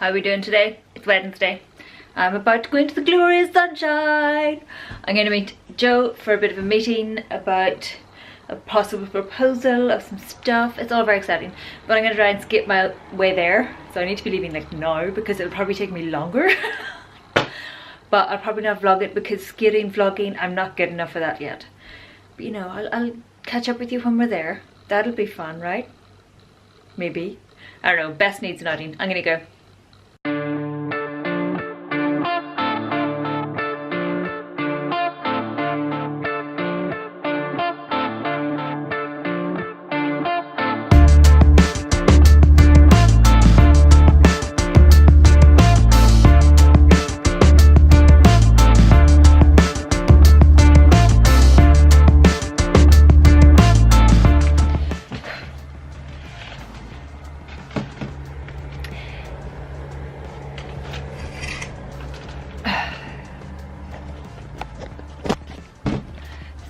How are we doing today? It's Wednesday. I'm about to go into the glorious sunshine. I'm going to meet Joe for a bit of a meeting about a possible proposal of some stuff. It's all very exciting, but I'm going to try and skip my way there. So I need to be leaving like now because it'll probably take me longer. But I'll probably not vlog it because skiing, vlogging, I'm not good enough for that yet. But you know, I'll catch up with you when we're there. That'll be fun, right? Maybe. I don't know, best needs nodding. I'm gonna go.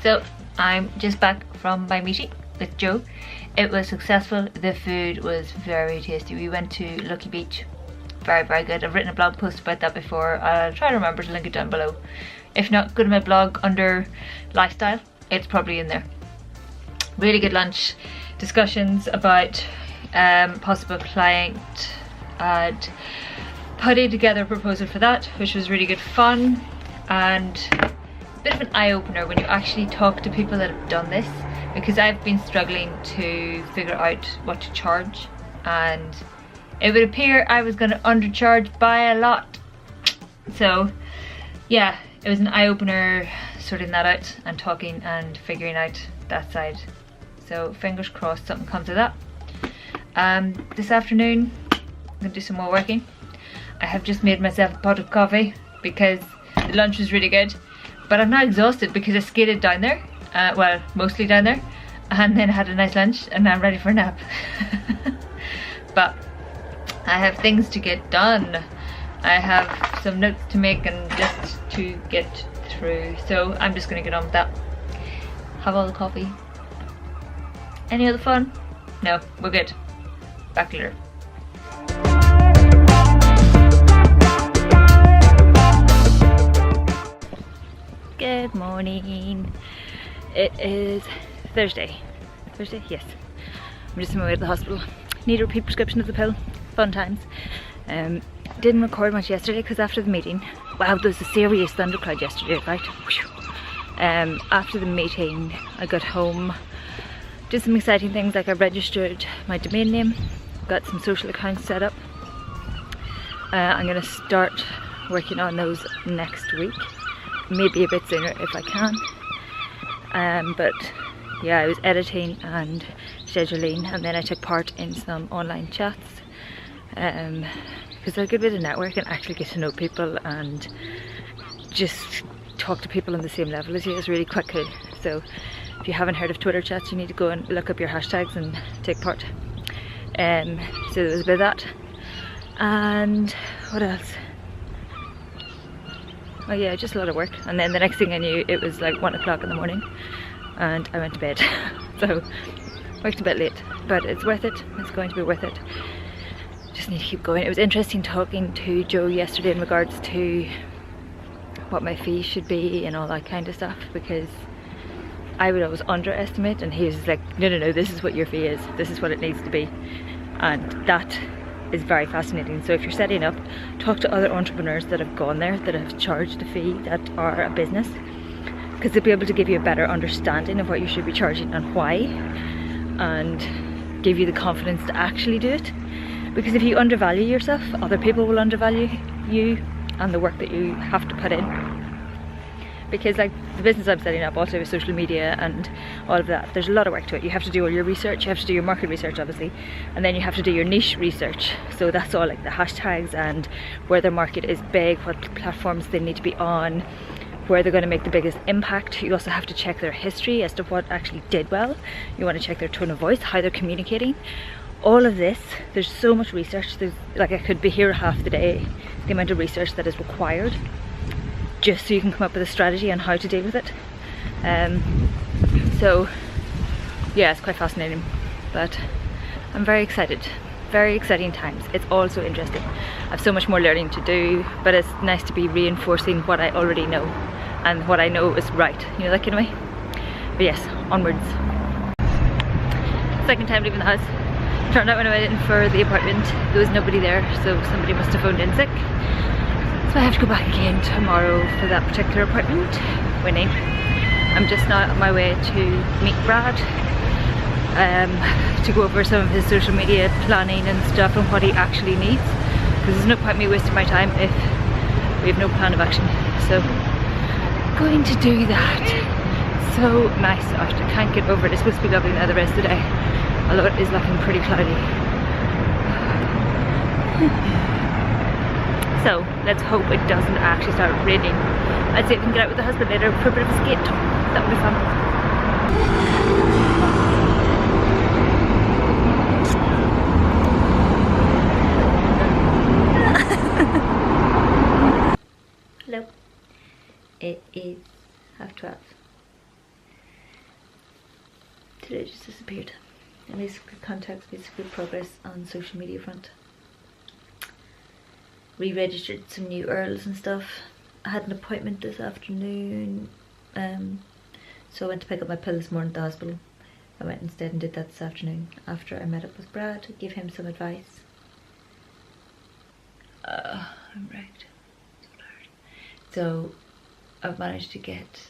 So I'm just back from my meeting with Joe. It was successful. The food was very tasty. We went to Lucky Beach. Very, very good. I've written a blog post about that before. I'll try to remember to link it down below. If not, go to my blog under lifestyle. It's probably in there. Really good lunch. Discussions about possible client and putting together a proposal for that, which was really good fun. And bit of an eye-opener when you actually talk to people that have done this, because I've been struggling to figure out what to charge, and it would appear I was going to undercharge by a lot. So yeah, it was an eye-opener sorting that out and talking and figuring out that side. So fingers crossed something comes of that. This afternoon I'm going to do some more working. I have just made myself a pot of coffee because the lunch was really good. But I'm not exhausted because I skated down there, well, mostly down there, and then had a nice lunch, and now I'm ready for a nap. But I have things to get done. I have some notes to make and just to get through. So I'm just gonna get on with that. Have all the coffee. Any other fun? No, we're good. Back later. Good morning. It is Thursday. Thursday? Yes. I'm just on my way to the hospital. Need a repeat prescription of the pill. Fun times. Didn't record much yesterday because after the meeting, wow, there was a serious thundercloud yesterday, right? After the meeting, I got home, did some exciting things, like I registered my domain name, got some social accounts set up. I'm gonna start working on those next week. Maybe a bit sooner if I can, but yeah, I was editing and scheduling, and then I took part in some online chats because they're a good bit of network and actually get to know people and just talk to people on the same level as you. It's really quite cool. So if you haven't heard of Twitter chats, you need to go and look up your hashtags and take part. So there was a bit of that, and what else? Oh yeah, just a lot of work. And then the next thing I knew, it was like 1 o'clock in the morning and I went to bed. So worked a bit late, but it's worth it. It's going to be worth it. Just need to keep going. It was interesting talking to Joe yesterday in regards to what my fee should be and all that kind of stuff, because I would always underestimate, and he was like, no, this is what your fee is. This is what it needs to be. And that is very fascinating. So if you're setting up, talk to other entrepreneurs that have gone there, that have charged a fee, that are a business, because they'll be able to give you a better understanding of what you should be charging and why, and give you the confidence to actually do it. Because if you undervalue yourself, other people will undervalue you and the work that you have to put in. Because like the business I'm setting up, also with social media and all of that, there's a lot of work to it. You have to do all your research, you have to do your market research obviously, and then you have to do your niche research. So that's all like the hashtags and where their market is big, what platforms they need to be on, where they're going to make the biggest impact. You also have to check their history as to what actually did well. You want to check their tone of voice, how they're communicating. All of this, there's so much research. There's like, I could be here half the day, the amount of research that is required, just so you can come up with a strategy on how to deal with it. So yeah, it's quite fascinating, but I'm very excited. very exciting times. It's all so interesting. I have so much more learning to do, but it's nice to be reinforcing what I already know and what I know is right, you know, that kind of way. But yes, onwards. Second time leaving the house. Turned out when I went in for the appointment there was nobody there, so somebody must have phoned in sick. So I have to go back again tomorrow for that particular appointment. Winning. I'm just now on my way to meet Brad to go over some of his social media planning and stuff and what he actually needs, because there's no point me wasting my time if we have no plan of action. So going to do that. So nice out. I can't get over it. It's supposed to be lovely now the rest of the day, although it is looking pretty cloudy. So let's hope it doesn't actually start raining. I'd say we can get out with the husband later for a bit of a skate. That would be fun. Hello. It is 12:30. Today just disappeared. At least contacts basically progress on social media front. Re-registered some new Earls and stuff. I had an appointment this afternoon, so I went to pick up my pill this morning at the hospital. I went instead and did that this afternoon after I met up with Brad to give him some advice. I'm wrecked. So tired. So I've managed to get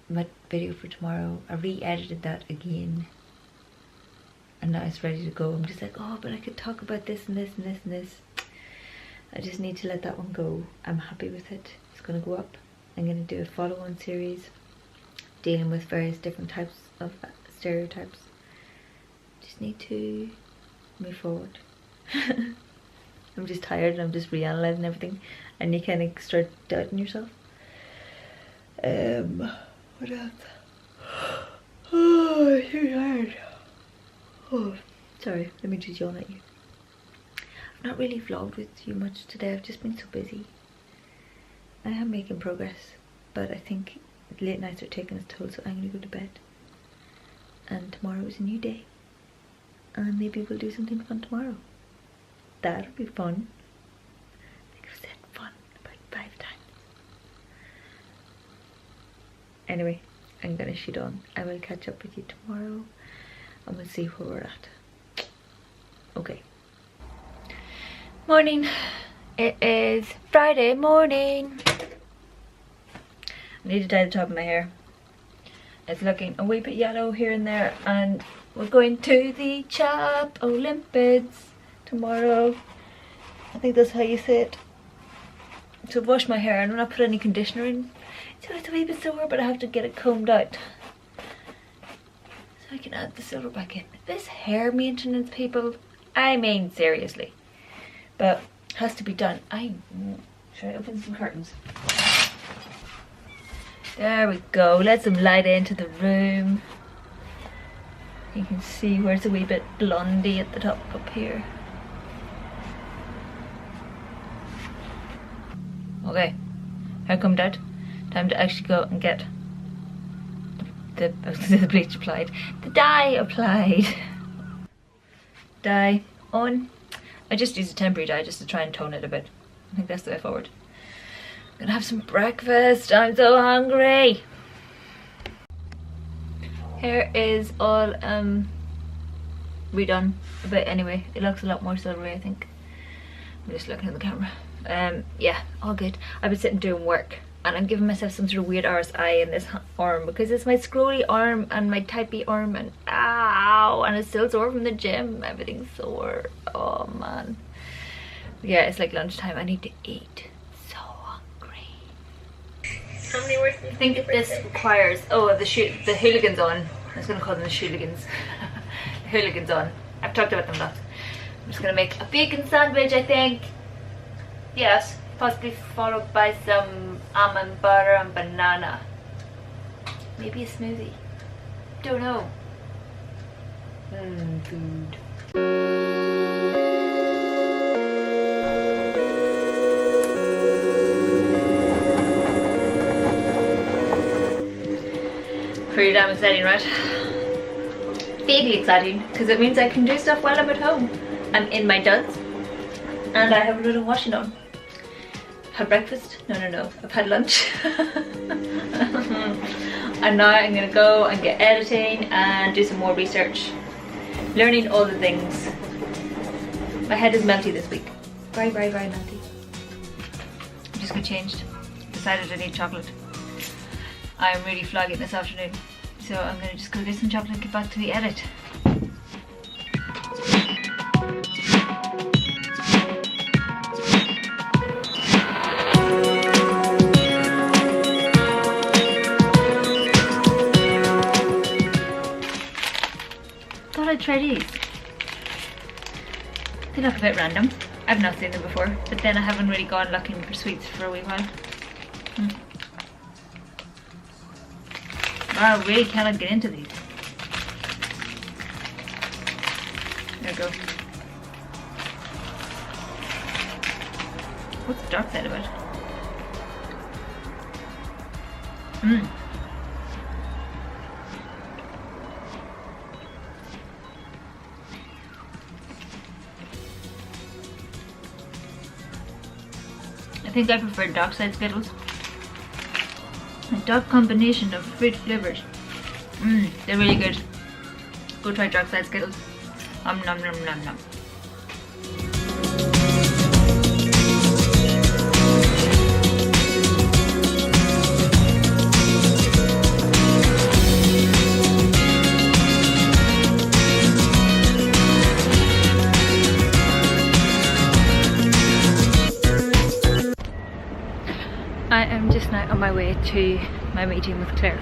my video for tomorrow. I re-edited that again and now it's ready to go. I'm just like, oh, but I could talk about this and this and this and this. I just need to let that one go. I'm happy with it. It's going to go up. I'm going to do a follow-on series dealing with various different types of stereotypes. Just need to move forward. I'm just tired and I'm just reanalyzing everything and you kind of start doubting yourself. What else? Oh, I'm too tired. Oh, sorry, let me just yawn at you. I've not really vlogged with you much today. I've just been so busy. I am making progress, but I think late nights are taking its toll, so I'm going to go to bed. And tomorrow is a new day. And maybe we'll do something fun tomorrow. That'll be fun. I think I've said fun about 5 times. Anyway, I'm going to shoot on. I will catch up with you tomorrow and we'll see where we're at. Okay. Morning. It is Friday morning. I need to dye the top of my hair. It's looking a wee bit yellow here and there, and we're going to the Chap Olympics tomorrow. I think that's how you say it. So I've washed my hair and I'm not put any conditioner in. So it's a wee bit sore, but I have to get it combed out so I can add the silver back in. This hair maintenance, people, I mean seriously. But it has to be done. Should I open some curtains? There we go. Let some light into the room. You can see where it's a wee bit blondie at the top up here. Okay, hair combed out. Time to actually go and get the bleach applied. The dye applied. Dye on. I just use a temporary dye just to try and tone it a bit. I think that's the way forward. I'm gonna have some breakfast. I'm so hungry. Hair is all redone, but anyway, it looks a lot more silvery, I think. I'm just looking at the camera. Yeah, all good. I've been sitting doing work and I'm giving myself some sort of weird RSI in this arm because it's my scrolly arm and my typey arm, and ow, and it's still sore from the gym. Everything's sore. Oh man. Yeah, it's like lunchtime. I need to eat. So hungry. How many words do you think this requires? Oh, the hooligans on. I was gonna call them the shooligans. The hooligans on. I've talked about them lots. I'm just gonna make a bacon sandwich, I think. Yes, possibly followed by some almond butter and banana. Maybe a smoothie. Don't know. Food. Pretty damn exciting, right? vaguely exciting because it means I can do stuff while I'm at home. I'm in my duds and I have a lot of washing on. Had breakfast? No. I've had lunch. And now I'm gonna go and get editing and do some more research. Learning all the things. My head is melty this week. Very melty. I'm just gonna change. Decided I need chocolate. I'm really flogging this afternoon. So I'm gonna just go get some chocolate and get back to the edit. Thought I'd try these. They look a bit random. I've not seen them before, but then I haven't really gone looking for sweets for a wee while. Wow, I really cannot get into these. There we go. What's the dark side about it? I think I prefer dark side Skittles. A dark combination of fruit flavors. They're really good. Go try dark side Skittles. Nom nom nom. I am just now on my way to my meeting with Claire.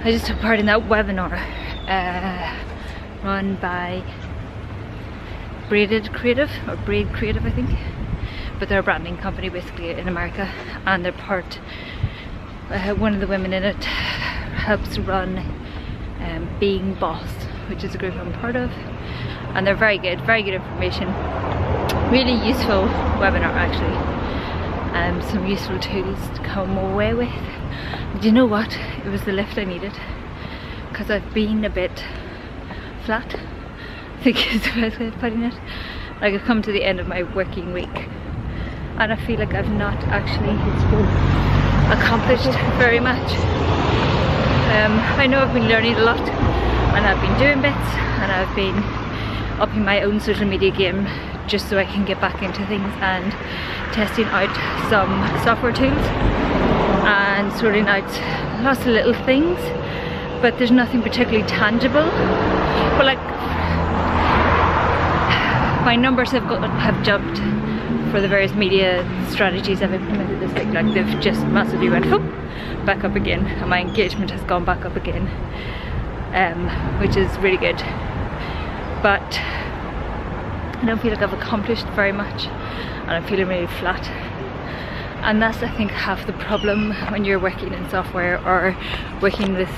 I just took part in that webinar run by Braided Creative, or Braid Creative I think, but they're a branding company basically in America, and they're part, one of the women in it helps run Being Boss, which is a group I'm part of, and they're very good information, really useful webinar actually. Some useful tools to come away with. Do you know what? It was the lift I needed, because I've been a bit flat, I think is the best way of putting it. Like, I've come to the end of my working week and I feel like I've not actually accomplished very much. I know I've been learning a lot and I've been doing bits and I've been upping my own social media game just so I can get back into things and testing out some software tools and sorting out lots of little things, but there's nothing particularly tangible. But like, my numbers have jumped for the various media strategies I've implemented this week. Like, they've just massively went whoop, back up again, and my engagement has gone back up again, which is really good. But I don't feel like I've accomplished very much and I'm feeling really flat, and that's, I think, half the problem when you're working in software or working with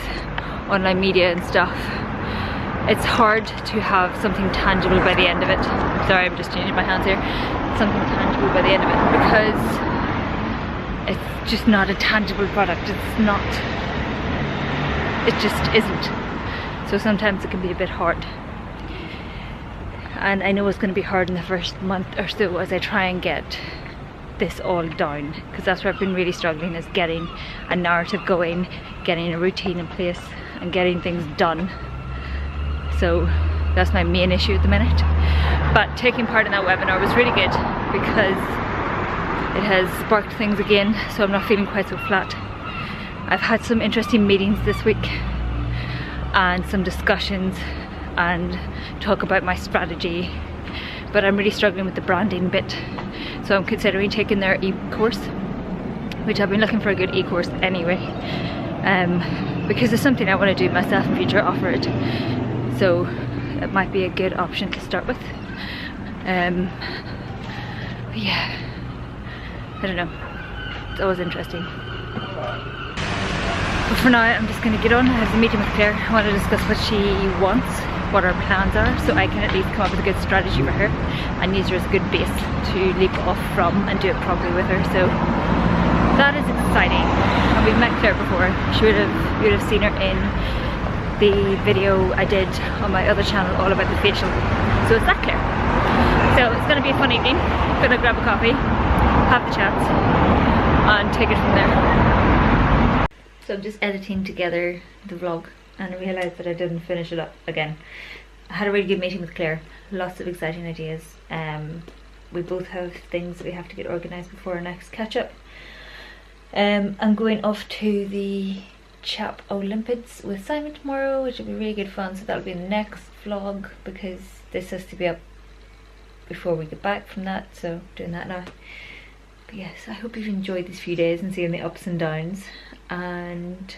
online media and stuff. It's hard to have something tangible by the end of it. Sorry, I'm just changing my hands here. Something tangible by the end of it, because it's just not a tangible product. It's not, it just isn't. So sometimes it can be a bit hard. And I know it's going to be hard in the first month or so as I try and get this all down, because that's where I've been really struggling, is getting a narrative going, getting a routine in place and getting things done. So that's my main issue at the minute. But taking part in that webinar was really good because it has sparked things again, so I'm not feeling quite so flat. I've had some interesting meetings this week and some discussions and talk about my strategy, but I'm really struggling with the branding bit, so I'm considering taking their e-course, which I've been looking for a good e-course anyway, because it's something I want to do myself in future, offer it, so it might be a good option to start with. But yeah, I don't know, it's always interesting. But for now I'm just going to get on. I have a meeting with Claire. I want to discuss what she wants, what our plans are, so I can at least come up with a good strategy for her and use her as a good base to leap off from and do it properly with her. So that is exciting. And we've met Claire before. We would have seen her in the video I did on my other channel all about the facial. So it's that clear. So it's going to be a fun evening. I'm going to grab a coffee, have the chats, and take it from there. So I'm just editing together the vlog and I realised that I didn't finish it up again. I had a really good meeting with Claire, lots of exciting ideas. We both have things that we have to get organised before our next catch up. I'm going off to the Chap Olympics with Simon tomorrow, which will be really good fun, so that'll be the next vlog because this has to be up before we get back from that, so doing that now. But yes, I hope you've enjoyed these few days and seeing the ups and downs, and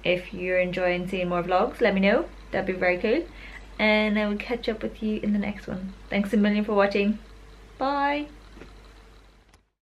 if you're enjoying seeing more vlogs, let me know, that'd be very cool, and I will catch up with you in the next one. Thanks a million for watching. Bye.